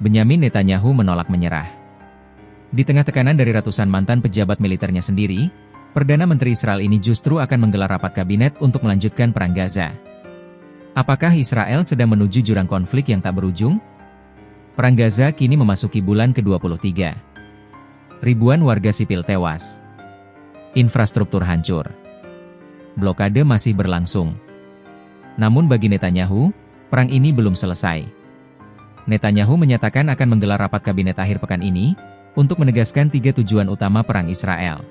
Benyamin Netanyahu menolak menyerah. Di tengah tekanan dari ratusan mantan pejabat militernya sendiri, Perdana Menteri Israel ini justru akan menggelar rapat kabinet untuk melanjutkan perang Gaza. Apakah Israel sedang menuju jurang konflik yang tak berujung? Perang Gaza kini memasuki bulan ke-23. Ribuan warga sipil tewas. Infrastruktur hancur. Blokade masih berlangsung. Namun bagi Netanyahu, perang ini belum selesai. Netanyahu menyatakan akan menggelar rapat kabinet akhir pekan ini untuk menegaskan 3 tujuan utama perang Israel.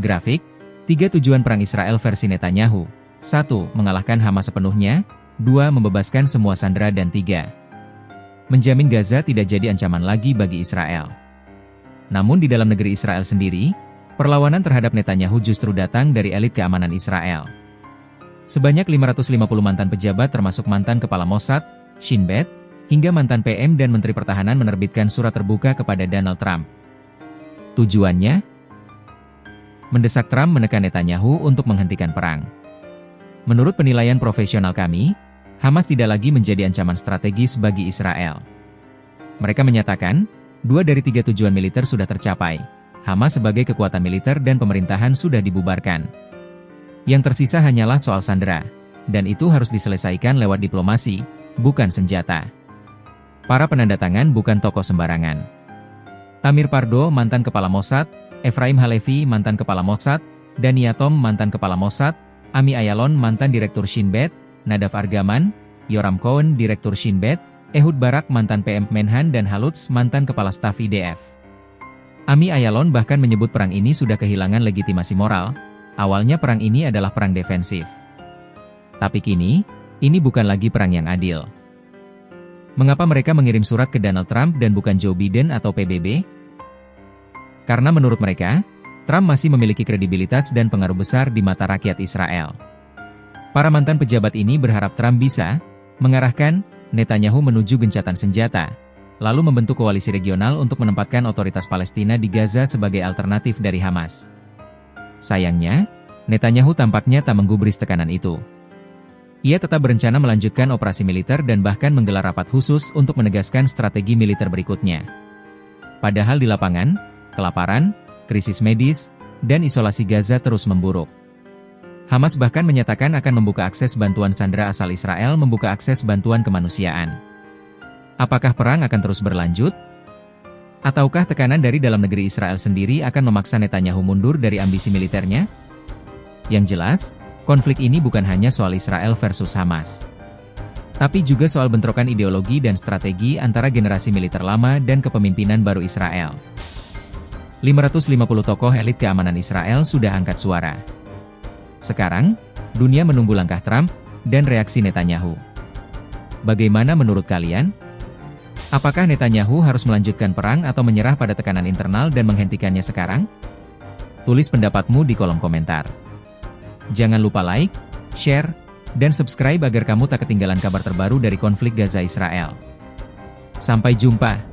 Grafik, 3 tujuan perang Israel versi Netanyahu. 1. Mengalahkan Hamas sepenuhnya. 2. Membebaskan semua sandera. Dan 3. Menjamin Gaza tidak jadi ancaman lagi bagi Israel. Namun di dalam negeri Israel sendiri, perlawanan terhadap Netanyahu justru datang dari elit keamanan Israel. Sebanyak 550 mantan pejabat termasuk mantan Kepala Mossad, Shin Bet, hingga mantan PM dan Menteri Pertahanan menerbitkan surat terbuka kepada Donald Trump. Tujuannya? Mendesak Trump menekan Netanyahu untuk menghentikan perang. Menurut penilaian profesional kami, Hamas tidak lagi menjadi ancaman strategis bagi Israel. Mereka menyatakan, 2 dari 3 tujuan militer sudah tercapai. Hamas sebagai kekuatan militer dan pemerintahan sudah dibubarkan. Yang tersisa hanyalah soal sandera, dan itu harus diselesaikan lewat diplomasi, bukan senjata. Para penandatangan bukan tokoh sembarangan. Tamir Pardo, mantan Kepala Mossad, Efraim Halevi, mantan Kepala Mossad, Dani Yatom, mantan Kepala Mossad, Ami Ayalon, mantan Direktur Shin Bet, Nadav Argaman, Yoram Cohen, Direktur Shin Bet, Ehud Barak, mantan PM Menhan dan Halutz, mantan Kepala Staf IDF. Ami Ayalon bahkan menyebut perang ini sudah kehilangan legitimasi moral. Awalnya perang ini adalah perang defensif. Tapi kini, ini bukan lagi perang yang adil. Mengapa mereka mengirim surat ke Donald Trump dan bukan Joe Biden atau PBB? Karena menurut mereka, Trump masih memiliki kredibilitas dan pengaruh besar di mata rakyat Israel. Para mantan pejabat ini berharap Trump bisa mengarahkan Netanyahu menuju gencatan senjata, lalu membentuk koalisi regional untuk menempatkan otoritas Palestina di Gaza sebagai alternatif dari Hamas. Sayangnya, Netanyahu tampaknya tak menggubris tekanan itu. Ia tetap berencana melanjutkan operasi militer dan bahkan menggelar rapat khusus untuk menegaskan strategi militer berikutnya. Padahal di lapangan, kelaparan, krisis medis, dan isolasi Gaza terus memburuk. Hamas bahkan menyatakan akan membuka akses bantuan sandera asal Israel membuka akses bantuan kemanusiaan. Apakah perang akan terus berlanjut? Ataukah tekanan dari dalam negeri Israel sendiri akan memaksa Netanyahu mundur dari ambisi militernya? Yang jelas, konflik ini bukan hanya soal Israel versus Hamas, tapi juga soal bentrokan ideologi dan strategi antara generasi militer lama dan kepemimpinan baru Israel. 550 tokoh elit keamanan Israel sudah angkat suara. Sekarang, dunia menunggu langkah Trump dan reaksi Netanyahu. Bagaimana menurut kalian? Apakah Netanyahu harus melanjutkan perang atau menyerah pada tekanan internal dan menghentikannya sekarang? Tulis pendapatmu di kolom komentar. Jangan lupa like, share, dan subscribe agar kamu tak ketinggalan kabar terbaru dari konflik Gaza Israel. Sampai jumpa.